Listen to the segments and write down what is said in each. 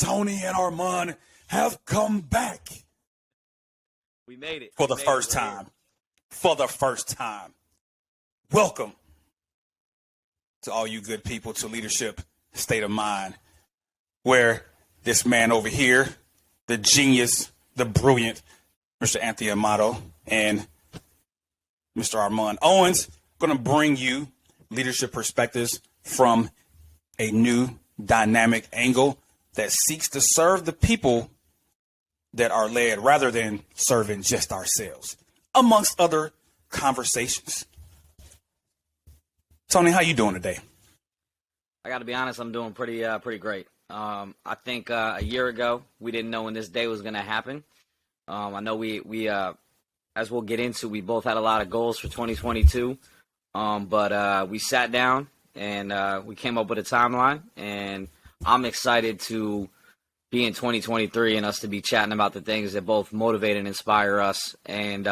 Tony and Armand have come back. We made it. For the first time. For the first time. Welcome to all you good people to Leadership State of Mind, where this man over here, the genius, the brilliant Mr. Anthony Amato and Mr. Armand Owens, going to bring you leadership perspectives from a new dynamic angle that seeks to serve the people that are led rather than serving just ourselves, amongst other conversations. Tony, how you doing today? I got to be honest, I'm doing pretty great. I think a year ago we didn't know when this day was going to happen. I know we as we'll get into, we both had a lot of goals for 2022, but we sat down and we came up with a timeline, and I'm excited to be in 2023 and us to be chatting about the things that both motivate and inspire us, and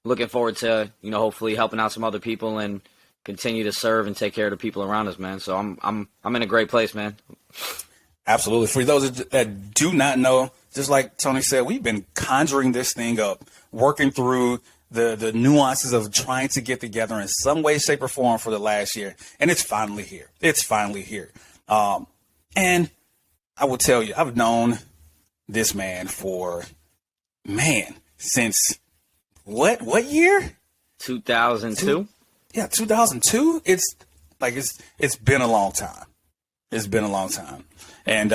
looking forward to, hopefully helping out some other people and continue to serve and take care of the people around us, man. So I'm in a great place, man. Absolutely. For those that do not know, just like Tony said, we've been conjuring this thing up, working through the nuances of trying to get together in some way, shape, or form for the last year. And it's finally here. It's finally here. And I will tell you, I've known this man since what year? 2002. Yeah, 2002. It's been a long time. It's been a long time. And,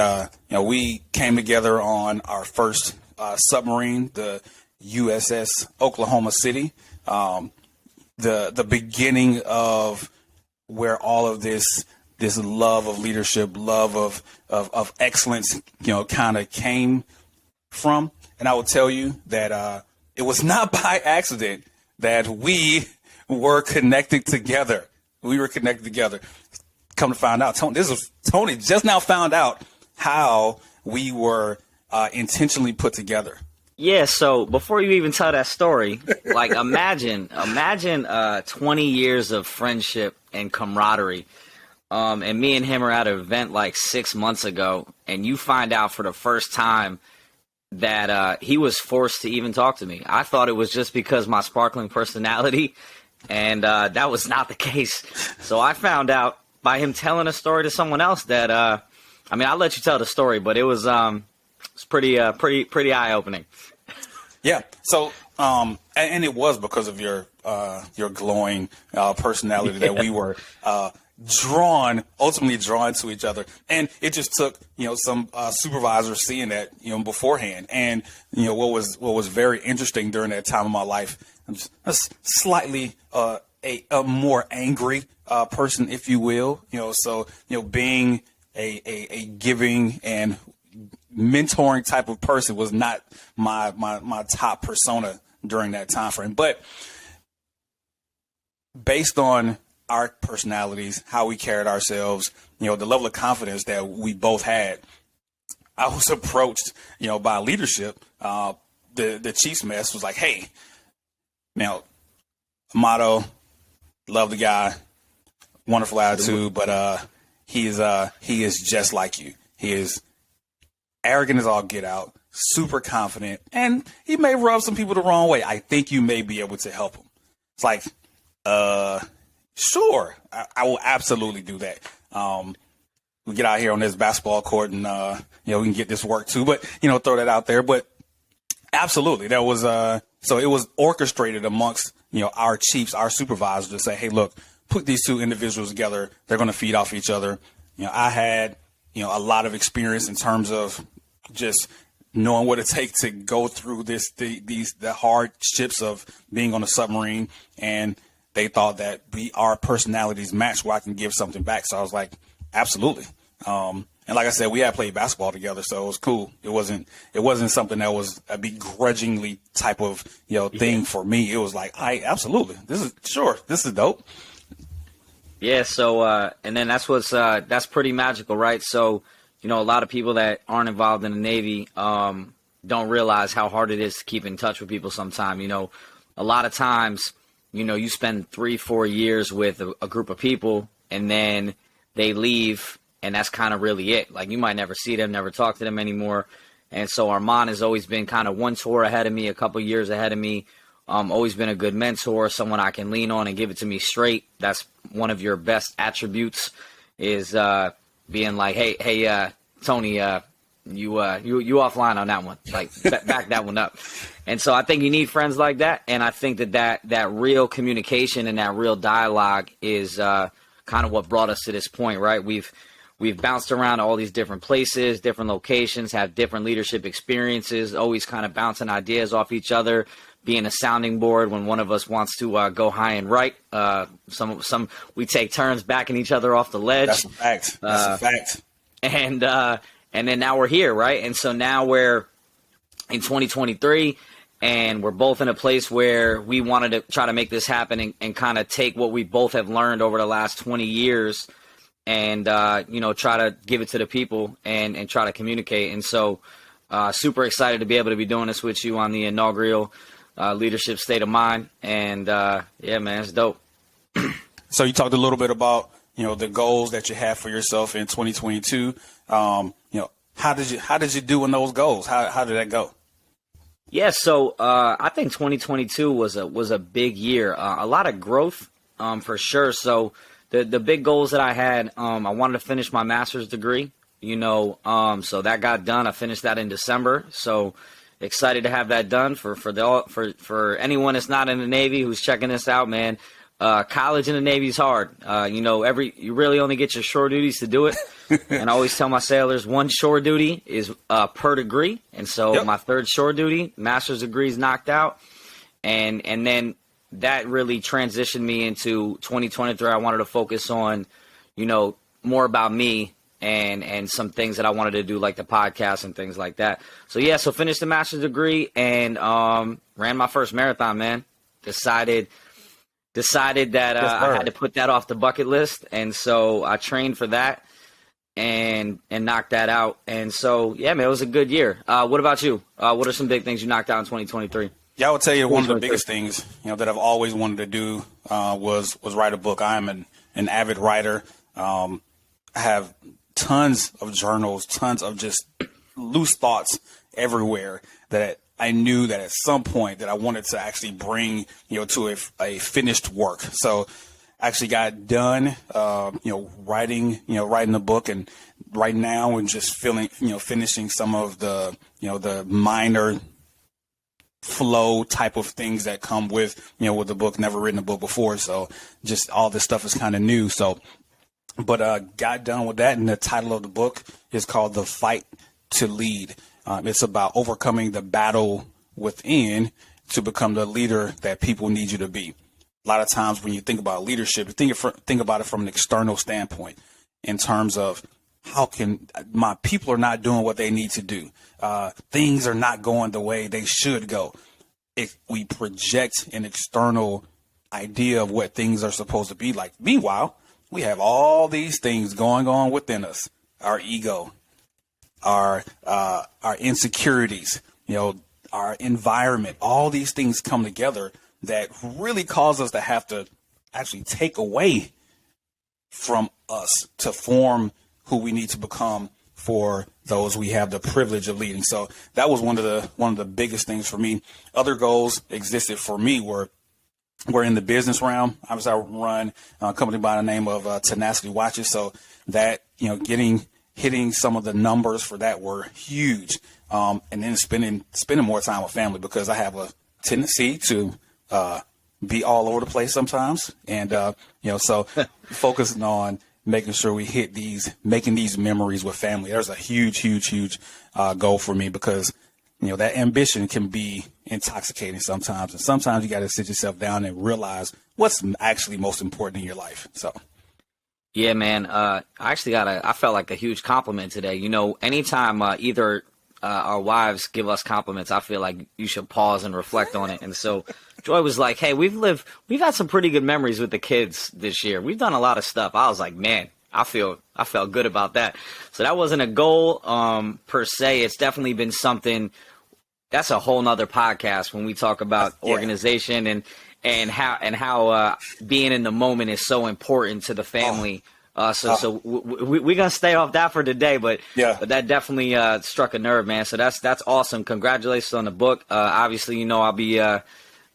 we came together on our first submarine, the USS Oklahoma City, the beginning of where all of this love of leadership, love of excellence, kind of came from. And I will tell you that it was not by accident that we were connected together. We were connected together. Come to find out, Tony just now found out how we were intentionally put together. Yeah, so before you even tell that story, like imagine 20 years of friendship and camaraderie. And me and him are at an event like 6 months ago, and you find out for the first time that he was forced to even talk to me. I thought it was just because my sparkling personality, and that was not the case. So I found out by him telling a story to someone else that, I'll let you tell the story, but it was pretty eye-opening. Yeah. So, and it was because of your glowing personality that we were ultimately drawn to each other. And it just took, some supervisors seeing that, beforehand. And, what was very interesting during that time of my life, I'm just slightly a more angry person, if you will, so, being a giving and mentoring type of person was not my top persona during that time frame. But based on our personalities, how we carried ourselves, the level of confidence that we both had, I was approached, by leadership. The Chiefs mess was like, hey, now, Amato, love the guy, wonderful attitude, but he is just like you. He is arrogant as all get out, super confident, and he may rub some people the wrong way. I think you may be able to help him. It's like, sure, I will absolutely do that. We get out here on this basketball court and, we can get this work too, but, throw that out there. But absolutely, that was, so it was orchestrated amongst, our chiefs, our supervisors to say, hey, look, put these two individuals together. They're going to feed off each other. I had, a lot of experience in terms of just knowing what it takes to go through the hardships of being on a submarine. And they thought that our personalities matched where I can give something back. So I was like, absolutely. And like I said, we had played basketball together, so it was cool. It wasn't something that was a begrudgingly type of, thing for me. It was like, absolutely. This is dope. Yeah. So, and then that's pretty magical, right? So, a lot of people that aren't involved in the Navy, don't realize how hard it is to keep in touch with people sometimes. A lot of times, you spend 3-4 years with a group of people, and then they leave that's kind of really it. Like, you might never see them, never talk to them anymore. And so Armand has always been kind of one tour ahead of me, a couple years ahead of me. Always been a good mentor, someone I can lean on and give it to me straight. That's one of your best attributes, is being like, hey, Tony, you offline on that one. Like, back that one up. And so I think you need friends like that. And I think that real communication and that real dialogue is kind of what brought us to this point, right? We've bounced around all these different places, different locations, have different leadership experiences, always kind of bouncing ideas off each other, being a sounding board when one of us wants to go high and right. Some we take turns backing each other off the ledge. That's a fact. That's a fact. And then now we're here, right? And so now we're in 2023, and we're both in a place where we wanted to try to make this happen and kind of take what we both have learned over the last 20 years and, try to give it to the people and try to communicate. And so super excited to be able to be doing this with you on the inaugural Leadership State of Mind. And, yeah, man, it's dope. So you talked a little bit about, the goals that you have for yourself in 2022. How did you do in those goals? How did that go? Yeah, so I think 2022 was a big year. A lot of growth, for sure. So the big goals that I had, I wanted to finish my master's degree. So that got done. I finished that in December. So excited to have that done for anyone that's not in the Navy who's checking this out, man. College in the Navy is hard. You really only get your shore duties to do it. And I always tell my sailors, one shore duty is per degree. And so my third shore duty, master's degree, is knocked out. And then that really transitioned me into 2023. I wanted to focus on, more about me and some things that I wanted to do, like the podcast and things like that. So finished the master's degree and ran my first marathon, man. Decided that I had to put that off the bucket list. And so I trained for that and knocked that out. And so, yeah, man, it was a good year. What about you? What are some big things you knocked out in 2023? Yeah, I would tell you one of the biggest things, that I've always wanted to do was write a book. I am an avid writer. I have tons of journals, tons of just loose thoughts everywhere that I knew that at some point that I wanted to actually bring, to a finished work. So I actually got done, writing the book, and right now we're just finishing some of the, the minor flow type of things that come with, with the book. Never written a book before. So just all this stuff is kind of new. So, but got done with that. And the title of the book is called The Fight to Lead. It's about overcoming the battle within to become the leader that people need you to be. A lot of times when you think about leadership, think about it from an external standpoint in terms of how can my people are not doing what they need to do. Things are not going the way they should go. If we project an external idea of what things are supposed to be like, meanwhile, we have all these things going on within us, our ego, our insecurities, our environment, all these things come together that really cause us to have to actually take away from us to form who we need to become for those we have the privilege of leading. So that was one of the biggest things for me. Other goals existed for me were in the business realm. Obviously, I run a company by the name of Tenacity Watches. So that, hitting some of the numbers for that were huge. And then spending more time with family, because I have a tendency to be all over the place sometimes. And, so focusing on making sure we making these memories with family. There's a huge goal for me, because, that ambition can be intoxicating sometimes. And sometimes you got to sit yourself down and realize what's actually most important in your life. So. Yeah, man. I felt like a huge compliment today. Anytime either our wives give us compliments, I feel like you should pause and reflect on it. And so Joy was like, hey, we've had some pretty good memories with the kids this year. We've done a lot of stuff. I was like, man, I felt good about that. So that wasn't a goal per se. It's definitely been something. That's a whole nother podcast when we talk about organization and how being in the moment is so important to the family. So we're gonna stay off that for today, but that definitely struck a nerve, man. So that's awesome. Congratulations on the book. Obviously, I'll be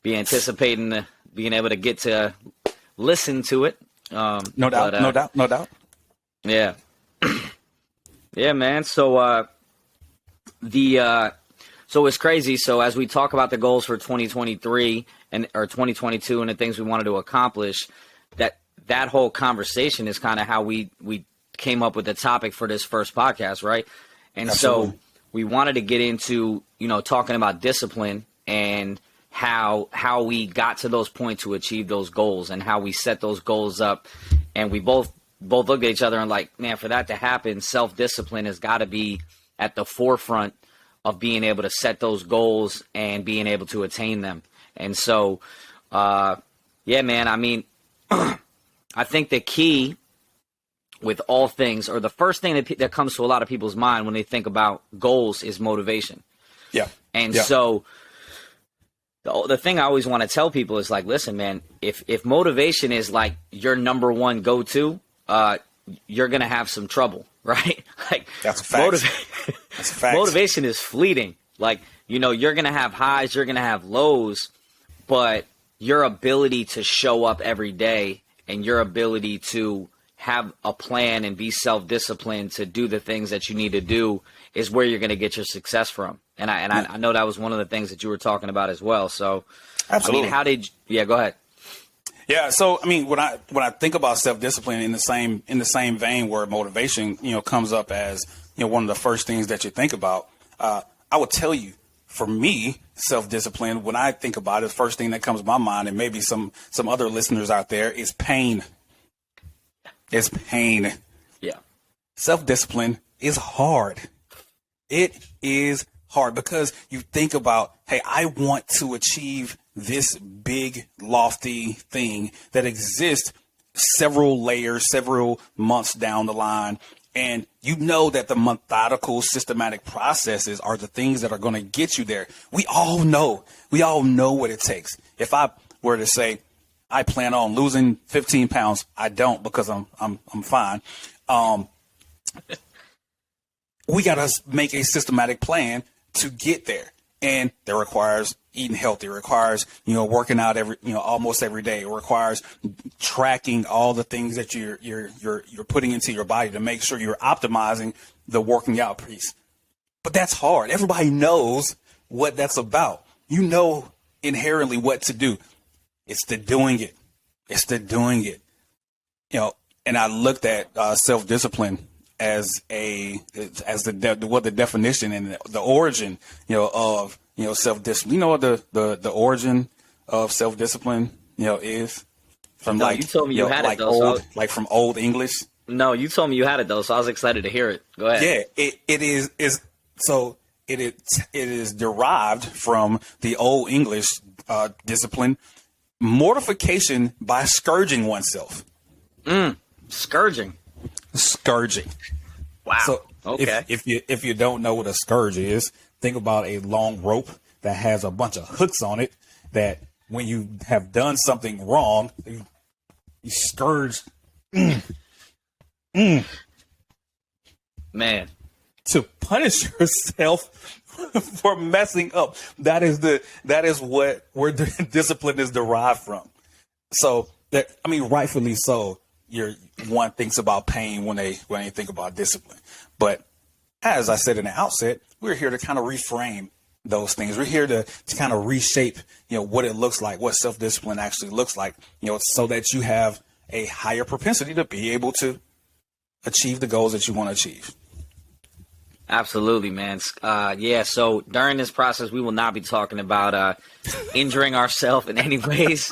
anticipating being able to get to listen to it. No doubt. Yeah, yeah, man. So so it's crazy. So as we talk about the goals for 2023 or 2022 and the things we wanted to accomplish, that whole conversation is kind of how we came up with the topic for this first podcast, right? And Absolutely. So we wanted to get into, talking about discipline and how we got to those points to achieve those goals and how we set those goals up. And we both looked at each other and like, man, for that to happen, self-discipline has got to be at the forefront of being able to set those goals and being able to attain them. And so, yeah, man, I mean, I think the key with all things, or the first thing that comes to a lot of people's mind when they think about goals, is motivation. Yeah. And so the thing I always want to tell people is like, listen, man, if motivation is like your number one go-to, you're going to have some trouble, right? Like that's a fact. That's a fact. Motivation is fleeting. Like, you're going to have highs, you're going to have lows, but your ability to show up every day and your ability to have a plan and be self-disciplined to do the things that you need to do is where you're going to get your success from. And I know that was one of the things that you were talking about as well. So, Absolutely. I mean, go ahead. Yeah. So, I mean, when I think about self-discipline in the same vein where motivation, comes up as, one of the first things that you think about, I would tell you, for me, self-discipline, when I think about it, the first thing that comes to my mind, and maybe some other listeners out there, is pain. It's pain. Yeah. Self-discipline is hard. It is hard because you think about, hey, I want to achieve this big, lofty thing that exists several layers, several months down the line. And that the methodical, systematic processes are the things that are going to get you there. We all know what it takes. If I were to say, I plan on losing 15 pounds, I don't, because I'm fine. We got to make a systematic plan to get there. And that requires eating healthy. It requires, working out almost every day. It requires tracking all the things that you're putting into your body to make sure you're optimizing the working out piece. But that's hard. Everybody knows what that's about. Inherently what to do. It's the doing it. And I looked at self-discipline as the definition and the origin, of, self-discipline. You know what the origin of self-discipline, is? From you told me you had like it though. Like from Old English. No, you told me you had it though, so I was excited to hear it. Go ahead. Yeah, it is derived from the Old English discipline, mortification by scourging oneself. Scourging. Wow. So okay. if you don't know what a scourge is, think about a long rope that has a bunch of hooks on it that when you have done something wrong, you scourge. Man. To punish yourself for messing up. That is where the discipline is derived from. So rightfully so. One thinks about pain when they think about discipline. But as I said in the outset, we're here to kind of reframe those things. We're here to kind of reshape, what it looks like, what self-discipline actually looks like, so that you have a higher propensity to be able to achieve the goals that you want to achieve. Absolutely, man. So during this process, we will not be talking about injuring ourselves in any ways.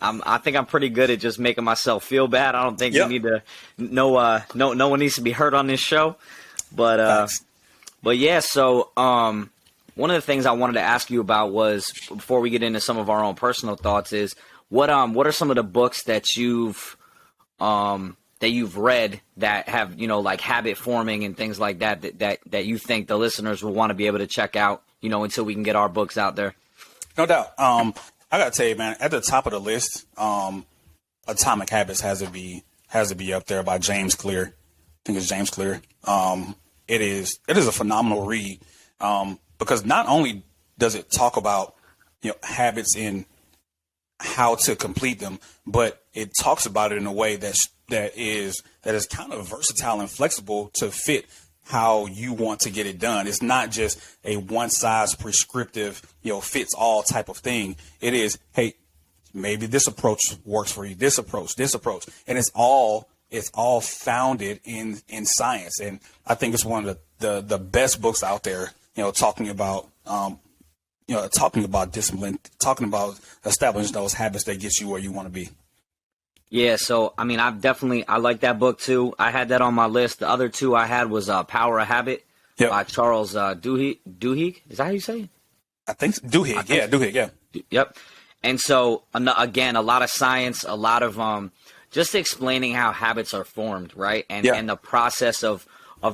I think I'm pretty good at just making myself feel bad. I don't think we need to. No one needs to be hurt on this show. But yeah. So one of the things I wanted to ask you about was, before we get into some of our own personal thoughts, is what are some of the books that you've read that have like habit forming and things like that you think the listeners will want to be able to check out until we can get our books out there. No doubt. I gotta tell you, man, at the top of the list, Atomic Habits has to be up there by James Clear. I think it's James Clear. It is a phenomenal read, because not only does it talk about, habits and how to complete them, but it talks about it in a way that is kind of versatile and flexible to fit how you want to get it done. It's not just a one size prescriptive, fits all type of thing. It is, hey, maybe this approach works for you, this approach, and it's all founded in science. And I think it's one of the best books out there, talking about discipline, talking about establishing those habits that get you where you want to be. Yeah, so I mean, I like that book too. I had that on my list. The other two I had was Power of Habit by Charles Duhigg. Duhigg, is that how you say it? I think Duhigg. Duhigg. Yeah. Yep. And so again, a lot of science, a lot of just explaining how habits are formed, right? And the process of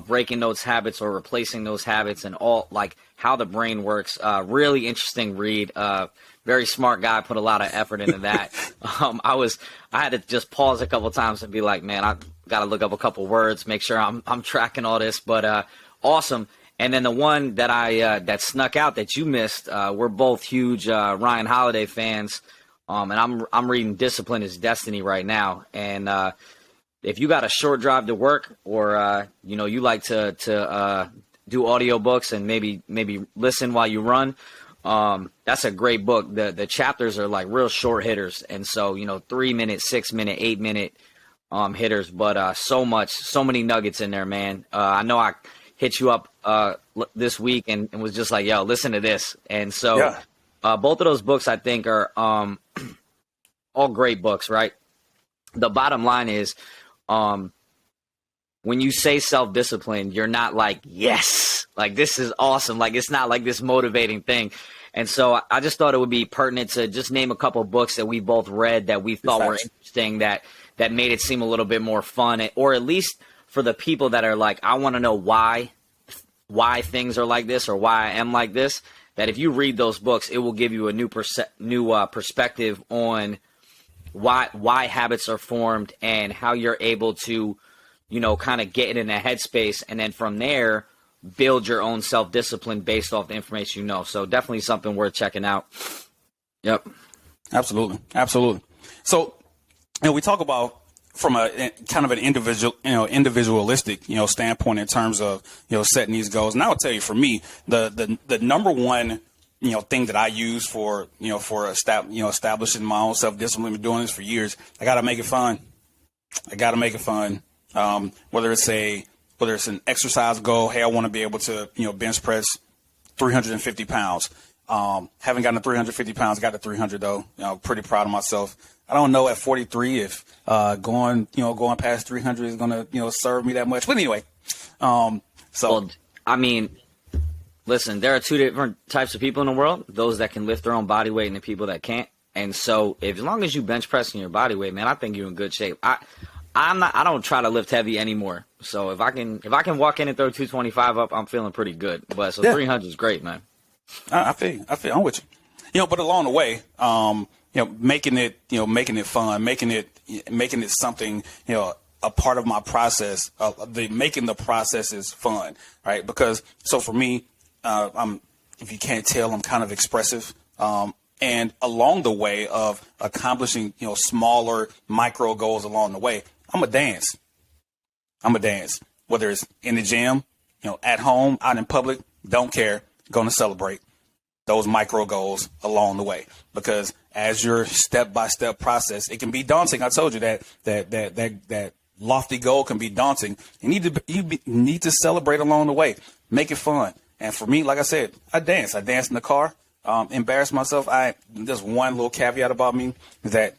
breaking those habits or replacing those habits, and all, like, how the brain works. Really interesting read. Very smart guy, put a lot of effort into that. I had to just pause a couple times and be like, man, I got to look up a couple words, make sure I'm tracking all this. But awesome. And then the one that that snuck out that you missed, we're both huge Ryan Holiday fans, and I'm reading Discipline is Destiny right now. And if you got a short drive to work, or you like to do audiobooks and maybe listen while you run, that's a great book. The chapters are like real short hitters, and so 3-minute, 6-minute, 8-minute hitters, but so many nuggets in there, man. I know I hit you up this week and was just like, yo, listen to this. And so both of those books I think are all great books, right? The bottom line is, when you say self-discipline, you're not like, yes, like this is awesome. Like, it's not like this motivating thing. And so I just thought it would be pertinent to just name a couple of books that we both read that we thought were interesting, that made it seem a little bit more fun, or at least for the people that are like, I want to know why things are like this, or why I am like this, that if you read those books, it will give you a new perspective on why habits are formed and how you're able to, kind of get in a headspace, and then from there, build your own self-discipline based off the information you know. So definitely something worth checking out. Yep. Absolutely. So, we talk about from a kind of an individualistic, standpoint in terms of, setting these goals. And I would tell you, for me, the number one, thing that I use for establishing my own self-discipline, been doing this for years, I got to make it fun. Whether it's an exercise goal, hey, I want to be able to, bench press 350 pounds. Haven't gotten to 350 pounds, got to 300 though. Pretty proud of myself. I don't know at 43 if going past 300 is going to, serve me that much. But anyway, well, I mean, listen, there are two different types of people in the world: those that can lift their own body weight and the people that can't. And so, as long as you bench pressing your body weight, man, I think you're in good shape. I don't try to lift heavy anymore. So if I can walk in and throw 225 up, I'm feeling pretty good. But 300 is great, man. I feel I'm with you. But along the way, making it fun, making it something, a part of my process. Making the process is fun, right? Because for me, if you can't tell, I'm kind of expressive. And along the way of accomplishing, smaller micro goals along the way, I'm a dance. Whether it's in the gym, at home, out in public, don't care. Going to celebrate those micro goals along the way, because as your step-by-step process, it can be daunting. I told you that lofty goal can be daunting. You need to celebrate along the way. Make it fun. And for me, like I said, I dance. I dance in the car. Embarrass myself. There's one little caveat about me, is that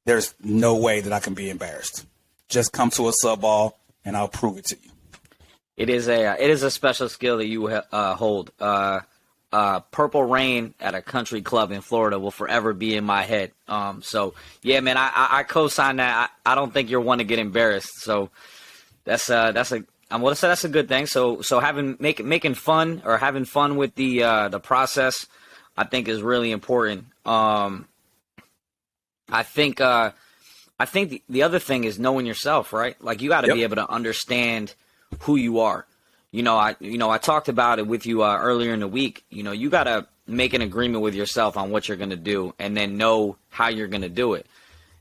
there's no way that I can be embarrassed. Just come to a sub ball and I'll prove it to you. It is a special skill that you hold. Purple Rain at a country club in Florida will forever be in my head. So yeah, man, I co-sign that. I don't think you're one to get embarrassed. So that's a good thing. So making fun, or having fun with the process, I think is really important. I think the other thing is knowing yourself, right? Like, you got to Yep. be able to understand who you are. I talked about it with you earlier in the week. You got to make an agreement with yourself on what you're going to do, and then know how you're going to do it.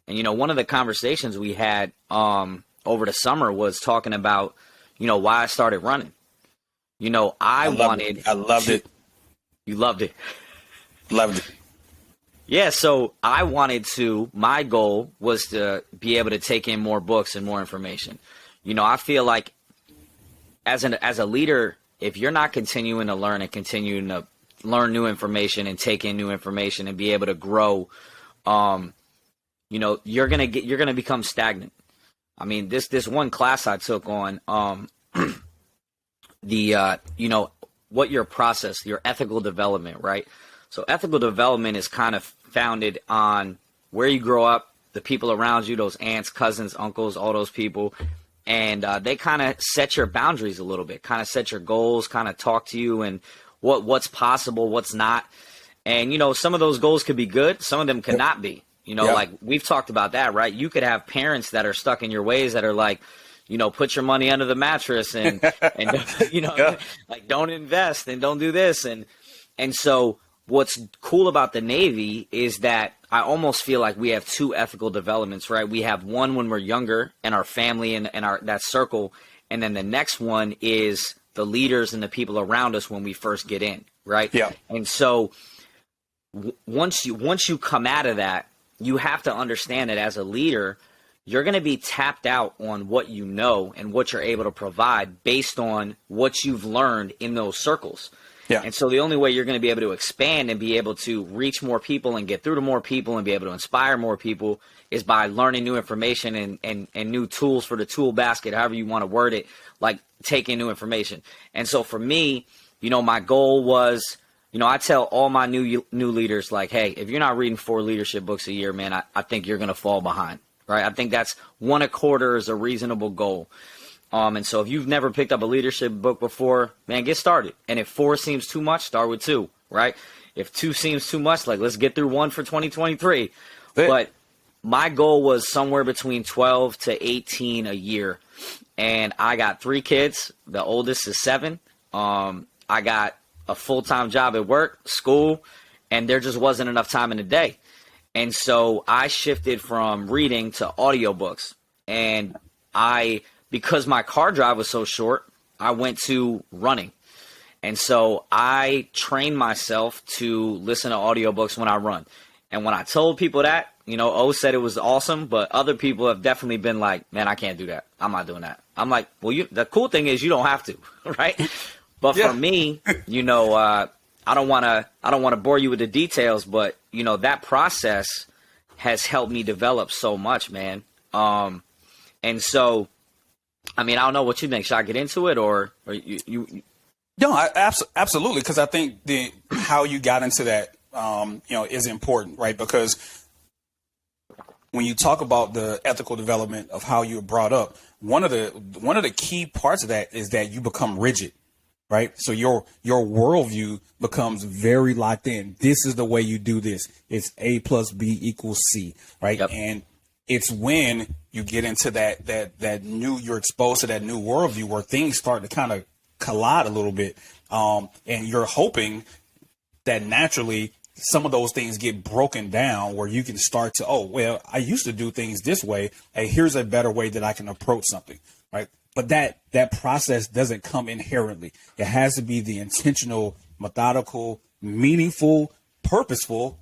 And one of the conversations we had over the summer was talking about why I started running. I wanted. I loved it. You loved it. Loved it. Yeah, so my goal was to be able to take in more books and more information. I feel like as a leader, if you're not continuing to learn and continuing to learn new information and take in new information and be able to grow, you're gonna become stagnant. I mean, this one class I took on what your process, your ethical development, right? So ethical development is kind of founded on where you grow up, the people around you, those aunts, cousins, uncles, all those people. And they kind of set your boundaries a little bit, kind of set your goals, kind of talk to you and what's possible, what's not. And, some of those goals could be good. Some of them could not be. Like we've talked about that, right? You could have parents that are stuck in your ways that are like, put your money under the mattress and like don't invest and don't do this. And so what's cool about the Navy is that I almost feel like we have two ethical developments, right? We have one when we're younger and our family and that circle. And then the next one is the leaders and the people around us when we first get in, right? Yeah. And so once you come out of that, you have to understand that as a leader, you're going to be tapped out on what you know and what you're able to provide based on what you've learned in those circles. Yeah. And so the only way you're going to be able to expand and be able to reach more people and get through to more people and be able to inspire more people is by learning new information and new tools for the tool basket, however you want to word it, like taking new information. And so for me, my goal was, I tell all my new leaders, like, hey, if you're not reading 4 leadership books a year, man, I think you're going to fall behind, right? I think that's 1 a quarter is a reasonable goal. And so if you've never picked up a leadership book before, man, get started. And if 4 seems too much, start with 2, right? If 2 seems too much, like, let's get through 1 for 2023. But my goal was somewhere between 12 to 18 a year. And I got 3 kids. The oldest is 7. I got a full-time job at work, school, and there just wasn't enough time in the day. And so I shifted from reading to audiobooks. And because my car drive was so short, I went to running. And so I trained myself to listen to audiobooks when I run. And when I told people that, O said it was awesome, but other people have definitely been like, man, I can't do that. I'm not doing that. I'm like, well, the cool thing is you don't have to, right? But for me, I don't want to bore you with the details, but that process has helped me develop so much, man. And so, I mean, I don't know what you think. Should I get into it, or you? No, absolutely, because I think how you got into that, is important, right? Because when you talk about the ethical development of how you were brought up, one of the key parts of that is that you become rigid, right? So your worldview becomes very locked in. This is the way you do this. It's A plus B equals C, right? Yep. And it's when you get into you're exposed to that new worldview where things start to kind of collide a little bit. And you're hoping that naturally some of those things get broken down where you can start to, I used to do things this way. Hey, here's a better way that I can approach something, right? But that process doesn't come inherently. It has to be the intentional, methodical, meaningful, purposeful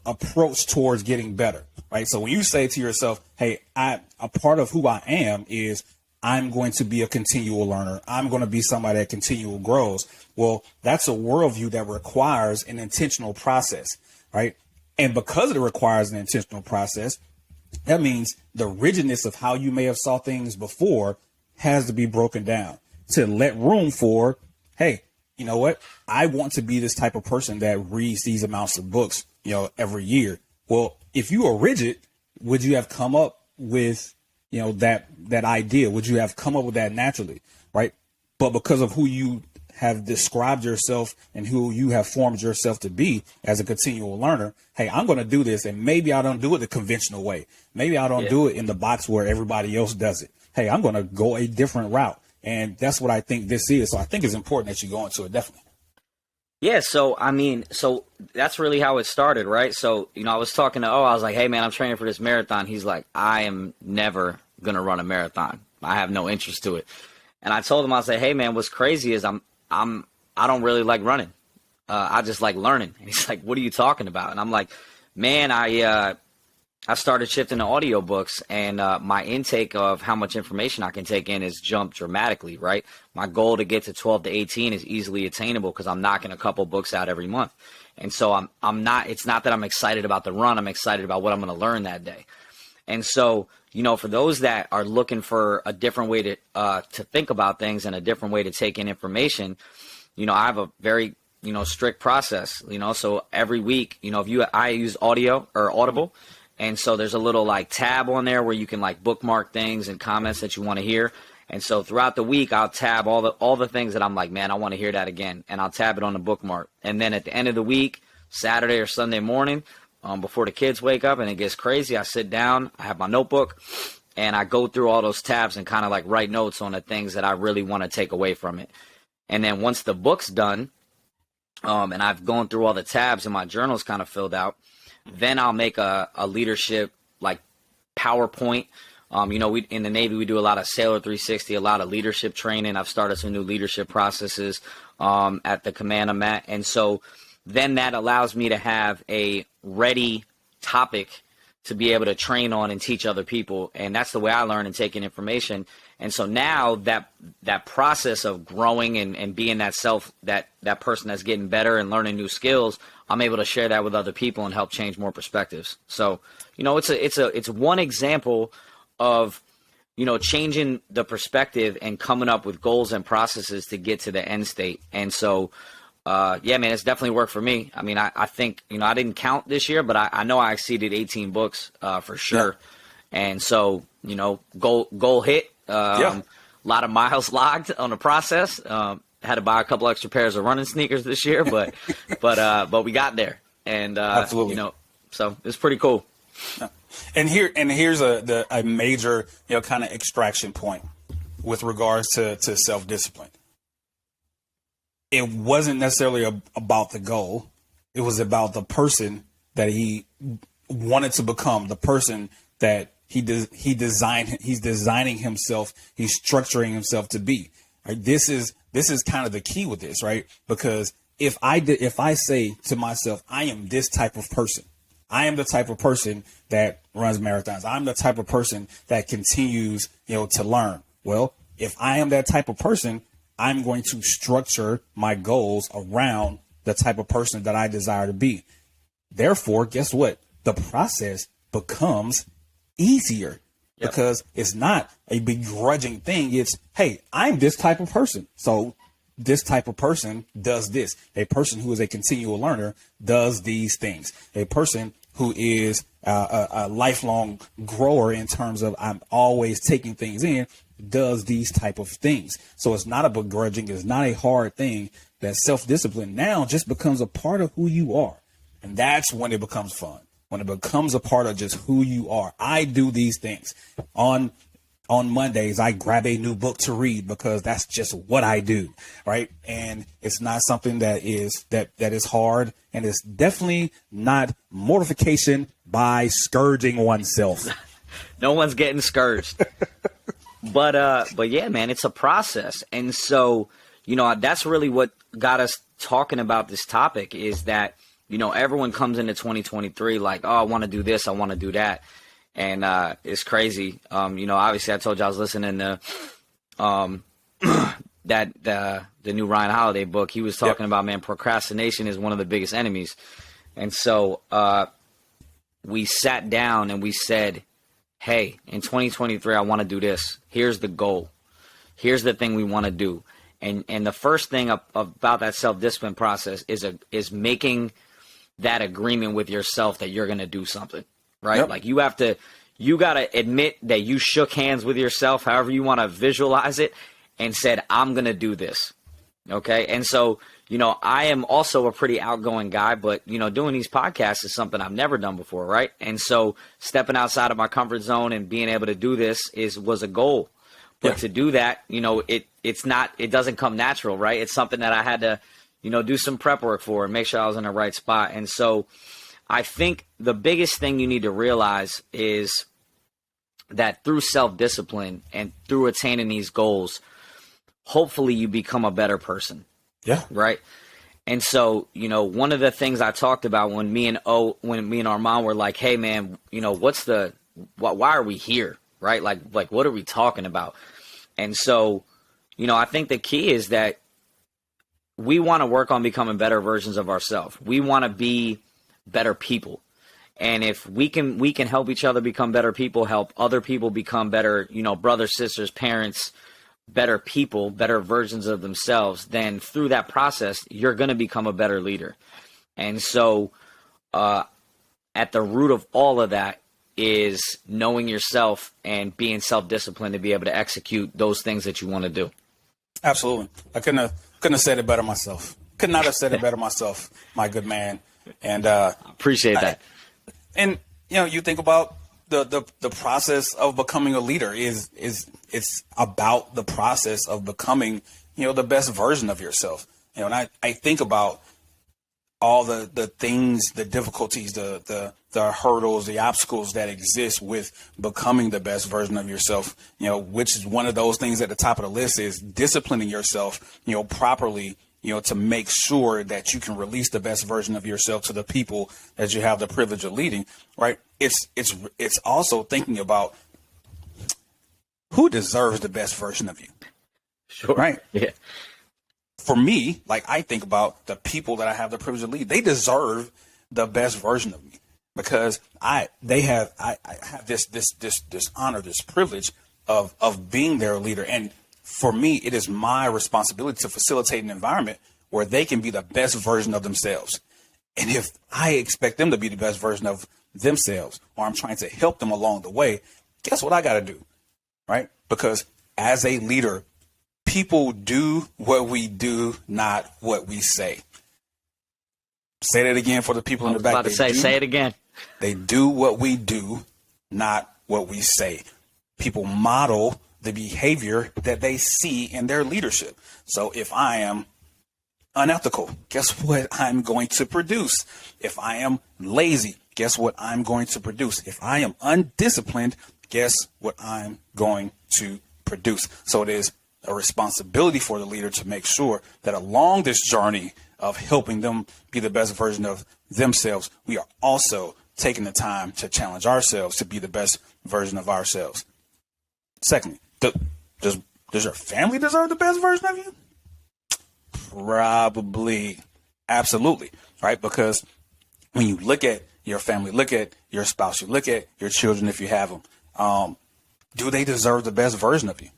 approach towards getting better, right? So when you say to yourself, hey, a part of who I am is I'm going to be a continual learner. I'm going to be somebody that continual grows. Well, that's a worldview that requires an intentional process, right? And because it requires an intentional process, that means the rigidness of how you may have saw things before has to be broken down to let room for, hey, you know what? I want to be this type of person that reads these amounts of books, every year. Well, if you were rigid, would you have come up with, that idea? Would you have come up with that naturally? Right. But because of who you have described yourself and who you have formed yourself to be as a continual learner. Hey, I'm going to do this, and maybe I don't do it the conventional way. Maybe I don't do it in the box where everybody else does it. Hey, I'm going to go a different route. And that's what I think this is. So I think it's important that you go into it, definitely. Yeah, so that's really how it started, right? So, I was talking to I was like, hey man, I'm training for this marathon. He's like, I am never gonna run a marathon. I have no interest to it. And I told him, I said, hey man, what's crazy is I don't really like running. I just like learning. And he's like, what are you talking about? And I'm like, man, I started shifting to audiobooks, and my intake of how much information I can take in has jumped dramatically, right? My goal to get to 12 to 18 is easily attainable because I'm knocking a couple books out every month. And so it's not that I'm excited about the run. I'm excited about what I'm going to learn that day. And so, for those that are looking for a different way to think about things and a different way to take in information, I have a very, strict process, so every week, I use audio or Audible. And so there's a little tab on there where you can bookmark things and comments that you want to hear. And so throughout the week, I'll tab all the things that I'm like, man, I want to hear that again. And I'll tab it on the bookmark. And then at the end of the week, Saturday or Sunday morning, before the kids wake up and it gets crazy, I sit down, I have my notebook, and I go through all those tabs and kind of write notes on the things that I really want to take away from it. And then once the book's done, and I've gone through all the tabs and my journal's kind of filled out, then I'll make a leadership PowerPoint. We in the Navy, we do a lot of Sailor 360, a lot of leadership training. I've started some new leadership processes at the command I'm at. And so then that allows me to have a ready topic to be able to train on and teach other people. And that's the way I learn and take in information. And so now that process of growing and being that person that's getting better and learning new skills, I'm able to share that with other people and help change more perspectives. So, it's one example of, changing the perspective and coming up with goals and processes to get to the end state. And so, yeah, man, it's definitely worked for me. I mean, I think, I didn't count this year, but I know I exceeded 18 books for sure. Yeah. And so, goal hit. A lot of miles logged on the process. Had to buy a couple extra pairs of running sneakers this year, but we got there, and absolutely, so it's pretty cool. And here's a major kind of extraction point with regards to self-discipline. It wasn't necessarily about the goal; it was about the person that he wanted to become, the person that he's designing himself, he's structuring himself to be. Right? This is kind of the key with this, right? Because if I say to myself, I am this type of person, I am the type of person that runs marathons, I'm the type of person that continues, to learn. Well, if I am that type of person, I'm going to structure my goals around the type of person that I desire to be. Therefore, guess what? The process becomes easier. Yep. Because it's not a begrudging thing. It's, hey, I'm this type of person. So this type of person does this. A person who is a continual learner does these things. A person who is a lifelong grower in terms of I'm always taking things in does these type of things. So it's not a begrudging. It's not a hard thing. That self-discipline now just becomes a part of who you are. And that's when it becomes fun. When it becomes a part of just who you are. I do these things. On Mondays, I grab a new book to read because that's just what I do, right? And it's not something that is hard, and it's definitely not mortification by scourging oneself. No one's getting scourged. But yeah, man, it's a process. And so, that's really what got us talking about this topic is that everyone comes into 2023 like, oh, I want to do this, I want to do that. And it's crazy. Obviously I told you I was listening to the new Ryan Holiday book. He was talking about, man, procrastination is one of the biggest enemies. And so we sat down and we said, hey, in 2023, I want to do this. Here's the goal. Here's the thing we want to do. And the first thing about that self-discipline process is making that agreement with yourself that you're going to do something, right? Yep. Like you got to admit that you shook hands with yourself, however you want to visualize it, and said, I'm going to do this. Okay. And so, I am also a pretty outgoing guy, but, doing these podcasts is something I've never done before. Right. And so stepping outside of my comfort zone and being able to do this was a goal. But to do that, it doesn't come natural. Right. It's something that I had to, do some prep work for and make sure I was in the right spot. And so I think the biggest thing you need to realize is that through self-discipline and through attaining these goals, hopefully you become a better person. Yeah. Right. And so, one of the things I talked about when me and Armand were like, hey man, why are we here? Right. Like, what are we talking about? And so, I think the key is that we want to work on becoming better versions of ourselves. We want to be better people. And if we can help each other become better people, help other people become better, brothers, sisters, parents, better people, better versions of themselves, then through that process, you're going to become a better leader. And so at the root of all of that is knowing yourself and being self-disciplined to be able to execute those things that you want to do. Absolutely. I couldn't have said it better myself. Could not have said it better myself, my good man. And appreciate that. And you think about the process of becoming a leader is it's about the process of becoming the best version of yourself. And I think about all the things, the difficulties, the hurdles, the obstacles that exist with becoming the best version of yourself. Which is one of those things at the top of the list is disciplining yourself properly. To make sure that you can release the best version of yourself to the people that you have the privilege of leading, right? It's also thinking about who deserves the best version of you. Sure. Right. Yeah. For me, I think about the people that I have the privilege of leading. They deserve the best version of me because I have this honor, this privilege of being their leader. And for me, it is my responsibility to facilitate an environment where they can be the best version of themselves. And if I expect them to be the best version of themselves, or I'm trying to help them along the way, guess what I got to do, right? Because as a leader, people do what we do, not what we say. Say that again for the people in the back. Say it again. They do what we do, not what we say. People model the behavior that they see in their leadership. So if I am unethical, guess what I'm going to produce? If I am lazy, guess what I'm going to produce? If I am undisciplined, guess what I'm going to produce? So it is a responsibility for the leader to make sure that along this journey of helping them be the best version of themselves, we are also taking the time to challenge ourselves to be the best version of ourselves. Secondly, does your family deserve the best version of you? Probably. Absolutely. Right? Because when you look at your family, look at your spouse, you look at your children if you have them, do they deserve the best version of you?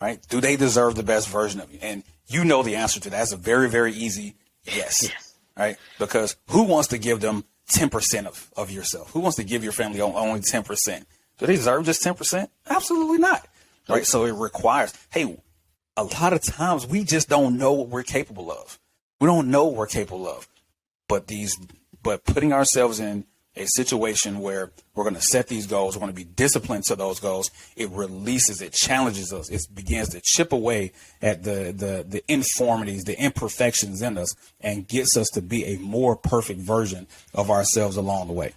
Right? Do they deserve the best version of you? And you know the answer to that. That's a very, very easy yes. Right? Because who wants to give them 10% of yourself? Who wants to give your family only 10%? Do they deserve just 10%? Absolutely not. Right. So it requires, hey, a lot of times we just don't know what we're capable of. We don't know what we're capable of. But putting ourselves in a situation where we're going to set these goals, we're going to be disciplined to those goals, it releases, it challenges us. It begins to chip away at the informities, the imperfections in us, and gets us to be a more perfect version of ourselves along the way.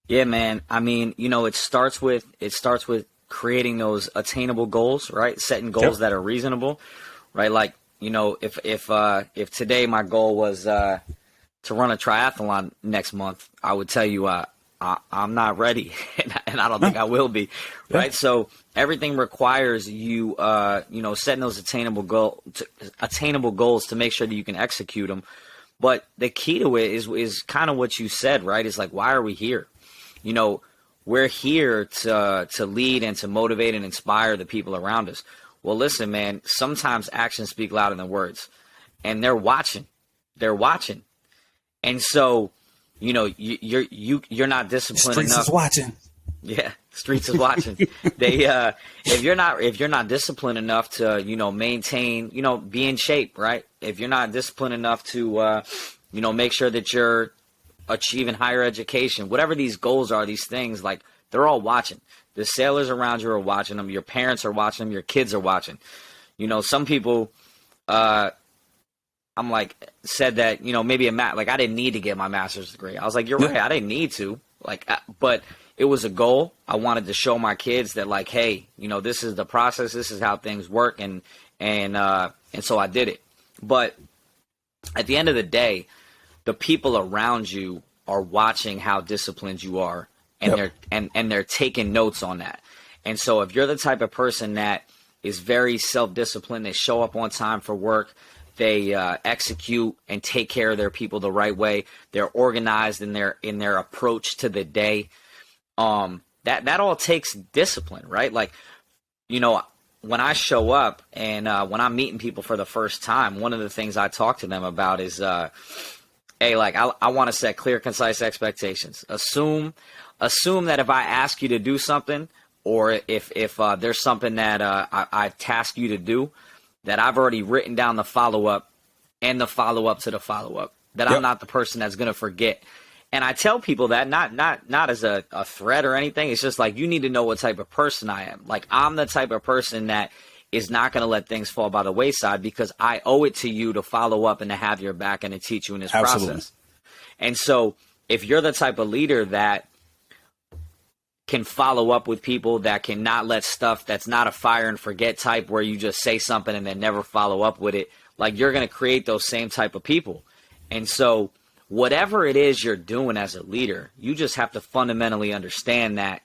Yeah, man. I mean, it starts with creating those attainable goals, right? Setting goals that are reasonable, right? Like, if today my goal was to run a triathlon next month, I would tell you I'm not ready, and I don't think I will be, right? So everything requires you, setting those attainable goals to make sure that you can execute them. But the key to it is kind of what you said, right? It's like, why are we here? We're here to lead and to motivate and inspire the people around us. Well, listen, man, sometimes actions speak louder than words, and they're watching. And so, you're not disciplined enough. The streets is watching. Yeah. Streets is watching. They if you're not disciplined enough to, maintain, be in shape, right? If you're not disciplined enough to make sure that you're achieving higher education, whatever these goals are, these things, like, they're all watching. The sailors around you are watching them. Your parents are watching them. Your kids are watching. Some people, I'm like, said that, maybe like, I didn't need to get my master's degree. I was like, you're right. I didn't need to, like, but it was a goal. I wanted to show my kids that, like, hey, this is the process. This is how things work. And so I did it. But at the end of the day, the people around you are watching how disciplined you are, and they're taking notes on that. And so if you're the type of person that is very self-disciplined, they show up on time for work, they execute and take care of their people the right way, they're organized in their approach to the day, that all takes discipline, right? Like, when I show up and when I'm meeting people for the first time, one of the things I talk to them about is, hey, like, I want to set clear, concise expectations. Assume that if I ask you to do something, or if there's something that I task you to do, that I've already written down the follow-up and the follow-up to the follow-up, that I'm not the person that's going to forget. And I tell people that not as a threat or anything. It's just like, you need to know what type of person I am. Like, I'm the type of person that is not going to let things fall by the wayside, because I owe it to you to follow up and to have your back and to teach you in this process. And so if you're the type of leader that can follow up with people, that cannot let stuff that's not a fire and forget type, where you just say something and then never follow up with it, like, you're going to create those same type of people. And so whatever it is you're doing as a leader, you just have to fundamentally understand that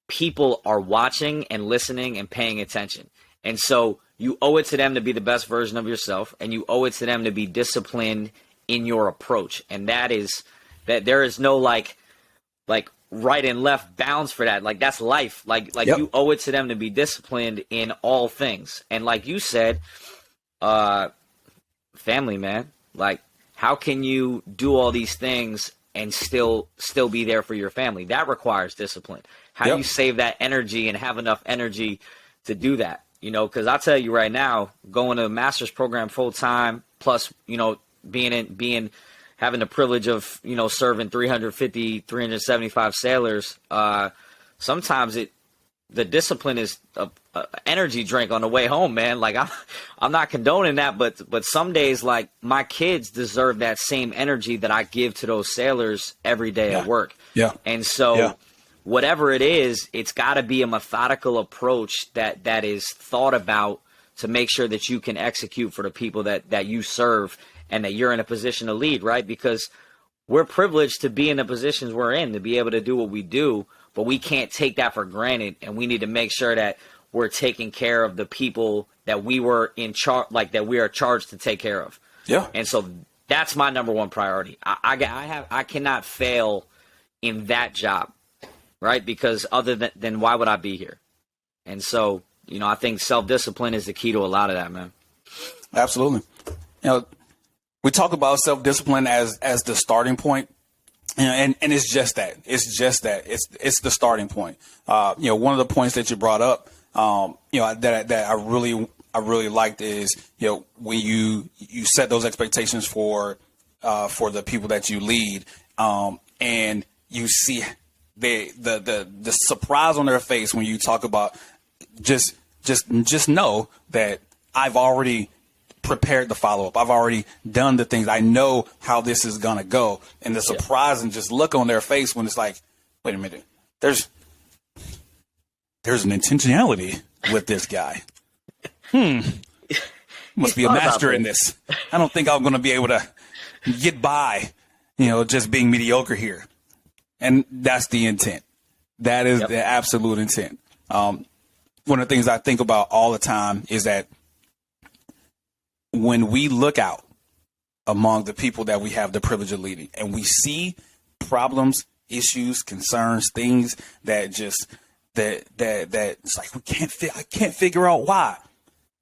people are watching and listening and paying attention. And so you owe it to them to be the best version of yourself, and you owe it to them to be disciplined in your approach. And that there is no like right and left bounds for that. Like, that's life. Like you owe it to them to be disciplined in all things. And like you said, family, man, like, how can you do all these things and still be there for your family? That requires discipline. How do you save that energy and have enough energy to do that? Because I'll tell you right now, going to a master's program full time, plus, having the privilege of, serving 350, 375 sailors, sometimes the discipline is a energy drink on the way home, man. Like, I'm not condoning that, but some days, like, my kids deserve that same energy that I give to those sailors every day at work. Yeah. And so whatever it is, it's got to be a methodical approach that is thought about to make sure that you can execute for the people that you serve, and that you're in a position to lead, right? Because we're privileged to be in the positions we're in, to be able to do what we do, but we can't take that for granted, and we need to make sure that we're taking care of the people that we were in charge, like, that we are charged to take care of. Yeah. And so that's my number one priority. I cannot fail in that job, right? Because other than why would I be here? And so, I think self-discipline is the key to a lot of that, man. Absolutely. We talk about self-discipline as the starting point, and it's just that. It's the starting point. One of the points that you brought up, that I really liked is, when you set those expectations for the people that you lead, and you see the surprise on their face when you talk about, just know that I've already prepared the follow-up. I've already done the things. I know how this is going to go. And the surprise and just look on their face when it's like, wait a minute, there's an intentionality with this guy. Must be a master in this. I don't think I'm going to be able to get by, just being mediocre here. And that's the intent. That is the absolute intent. One of the things I think about all the time is that when we look out among the people that we have the privilege of leading, and we see problems, issues, concerns, things that it's like I can't figure out why.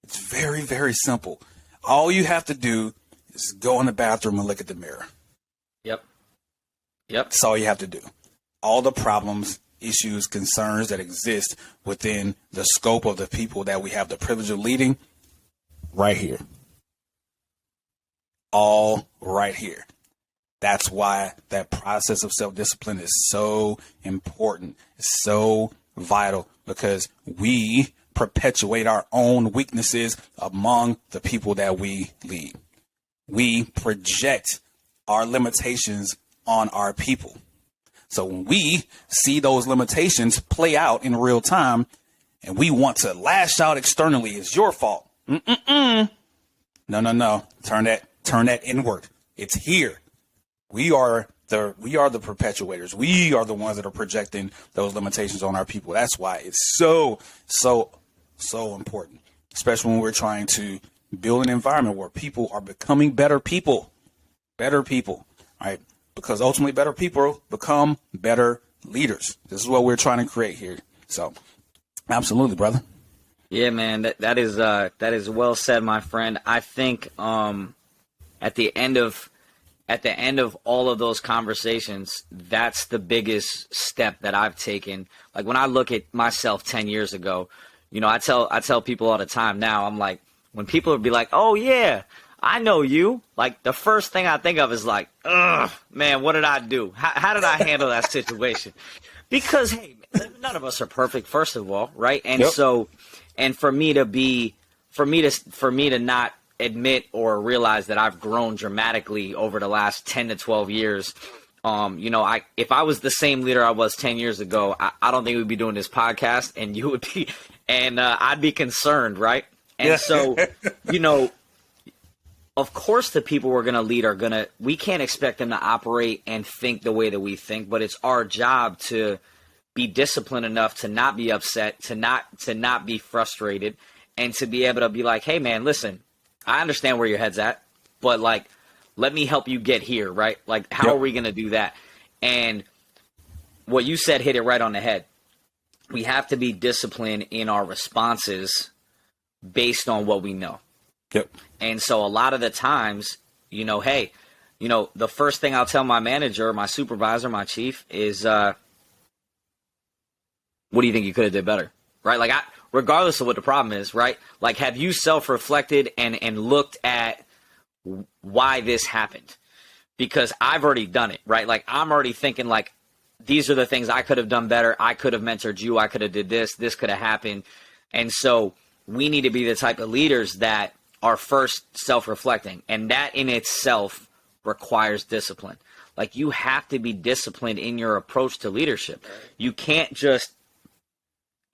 It's very, very simple. All you have to do is go in the bathroom and look at the mirror. Yep. That's all you have to do. All the problems issues, concerns that exist within the scope of the people that we have the privilege of leading, right here. All right here. That's why that process of self-discipline is so important. It's so vital, because we perpetuate our own weaknesses among the people that we lead. We project our limitations on our people. So when we see those limitations play out in real time and we want to lash out externally, it's your fault. No. Turn that inward. It's here. We are the perpetuators. We are the ones that are projecting those limitations on our people. That's why it's so important, especially when we're trying to build an environment where people are becoming better people, right? Because ultimately better people become better leaders. This is what we're trying to create here. So absolutely, brother. Yeah, man, that is well said, my friend. I think at the end of all of those conversations, that's the biggest step that I've taken. Like when I look at myself 10 years ago, I tell people all the time now, I'm like, when people would be like, oh yeah, I know you, like the first thing I think of is like, ugh, man, what did I do? How did I handle that situation? Because, hey, none of us are perfect, first of all, right? And so, and for me to not admit or realize that I've grown dramatically over the last 10 to 12 years. If I was the same leader I was 10 years ago, I don't think we'd be doing this podcast, and you would be, and I'd be concerned, right? And so, of course the people we're going to lead we can't expect them to operate and think the way that we think, but it's our job to be disciplined enough to not be upset, to not be frustrated, and to be able to be like, hey man, listen, I understand where your head's at, but like, let me help you get here, right? Like, how are we going to do that? And what you said hit it right on the head. We have to be disciplined in our responses based on what we know. Yep. And so a lot of the times, the first thing I'll tell my manager, my supervisor, my chief is, what do you think you could have did better? Right? Like, regardless of what the problem is, right? Like, have you self-reflected and looked at why this happened? Because I've already done it, right? Like, I'm already thinking like, these are the things I could have done better. I could have mentored you. I could have did this. This could have happened. And so we need to be the type of leaders that are first self-reflecting. And that in itself requires discipline. Like, you have to be disciplined in your approach to leadership. You can't just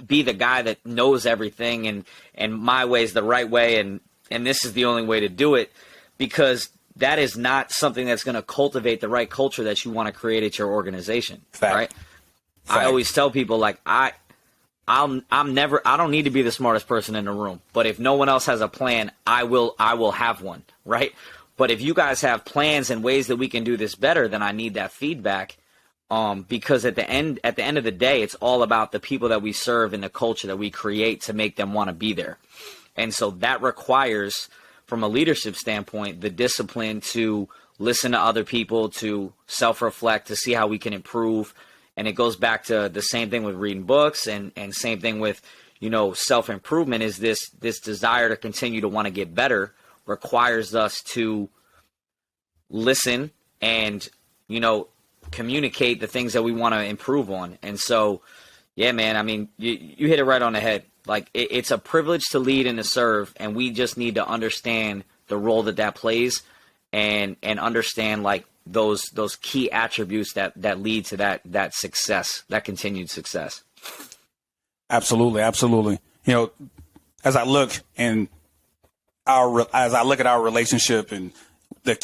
be the guy that knows everything and my way is the right way and this is the only way to do it, because that is not something that's going to cultivate the right culture that you want to create at your organization. Fact. Right? Fact. I always tell people, like, I don't need to be the smartest person in the room, but if no one else has a plan, I will have one, right? But if you guys have plans and ways that we can do this better, then I need that feedback. Because at the end of the day, it's all about the people that we serve and the culture that we create to make them want to be there. And so that requires, from a leadership standpoint, the discipline to listen to other people, to self-reflect, to see how we can improve. And it goes back to the same thing with reading books and same thing with, self-improvement is this desire to continue to want to get better requires us to listen and, communicate the things that we want to improve on. And so, yeah, man, I mean, you hit it right on the head. Like, it's a privilege to lead and to serve, and we just need to understand the role that plays and understand, like, those key attributes that lead to that success, that continued success. Absolutely. As I look at our relationship and the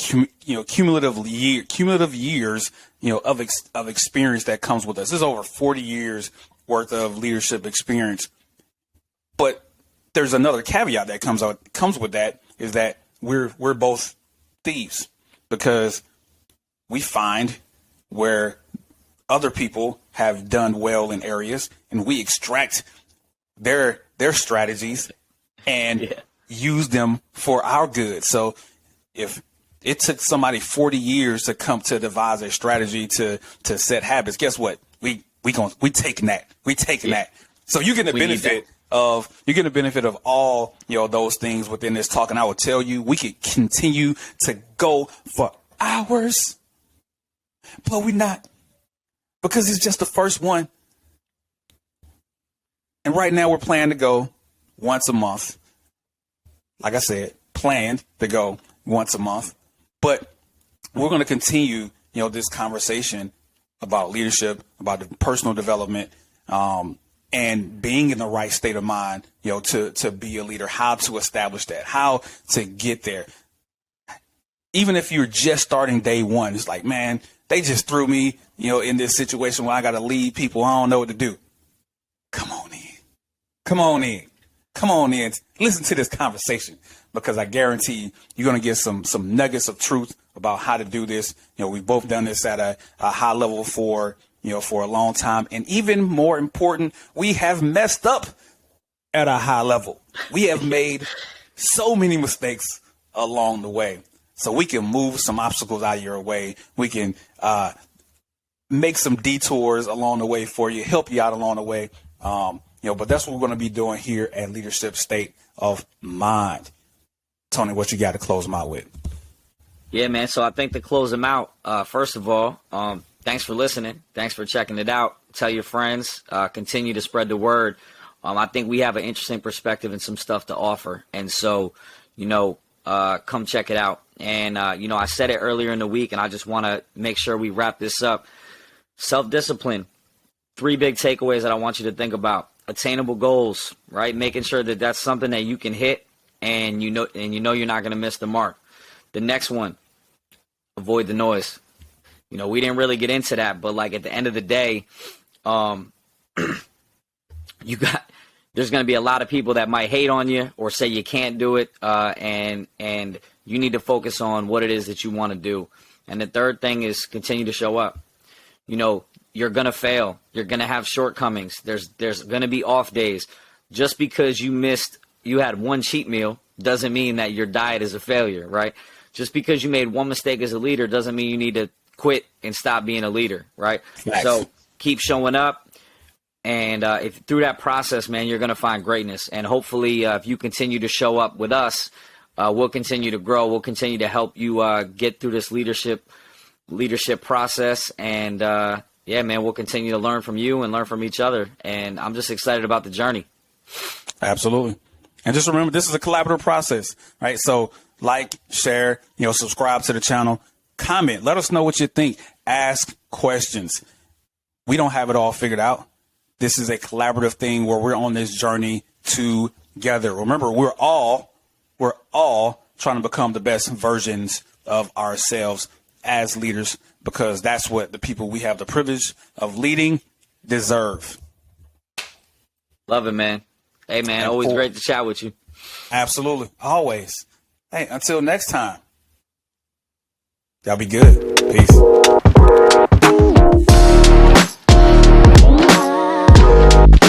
cumulative years, of experience that comes with us. This is over 40 years worth of leadership experience. But there's another caveat that comes with that, is that we're both thieves, because we find where other people have done well in areas and we extract their strategies and use them for our good. So if it took somebody 40 years to come to devise a strategy to set habits, guess what? We we taking that. We taking Yeah. that. So you get the We need benefit of all, those things within this talk. And I will tell you, we could continue to go for hours, but we're not, because it's just the first one. And right now we're planning to go once a month. Like I said, planned to go once a month, but we're going to continue, this conversation about leadership, about the personal development, and being in the right state of mind, to be a leader, how to establish that, how to get there. Even if you're just starting day one, it's like, man, they just threw me, in this situation where I got to lead people. I don't know what to do. Come on in. Come on in. Come on in. Listen to this conversation, because I guarantee you're going to get some nuggets of truth about how to do this. We've both done this at a high level for a long time. And even more important, we have messed up at a high level. We have made so many mistakes along the way. So we can move some obstacles out of your way. We can make some detours along the way for you, help you out along the way. But that's what we're going to be doing here at Leadership State of Mind. Tony, what you got to close them out with? Yeah, man. So I think to close them out, first of all, thanks for listening. Thanks for checking it out. Tell your friends. Continue to spread the word. I think we have an interesting perspective and some stuff to offer. And so, come check it out. And, I said it earlier in the week, and I just want to make sure we wrap this up. Self-discipline. 3 big takeaways that I want you to think about. Attainable goals, right? Making sure that that's something that you can hit, and you're not going to miss the mark. The next one, avoid the noise. We didn't really get into that, but like at the end of the day, there's going to be a lot of people that might hate on you or say you can't do it, and you need to focus on what it is that you want to do. And the third thing is continue to show up. You're going to fail. You're going to have shortcomings. There's going to be off days. Just because you had one cheat meal doesn't mean that your diet is a failure, right? Just because you made one mistake as a leader doesn't mean you need to quit and stop being a leader, right? Nice. So keep showing up. And if through that process, man, you're going to find greatness. And hopefully, if you continue to show up with us, we'll continue to grow. We'll continue to help you get through this leadership process. And yeah, man, we'll continue to learn from you and learn from each other. And I'm just excited about the journey. Absolutely. And just remember, this is a collaborative process, right? So like, share, subscribe to the channel, comment, let us know what you think, ask questions. We don't have it all figured out. This is a collaborative thing where we're on this journey together. Remember, we're all trying to become the best versions of ourselves as leaders, because that's what the people we have the privilege of leading deserve. Love it, man. Hey, man, always great to chat with you. Absolutely. Always. Hey, until next time. Y'all be good. Peace.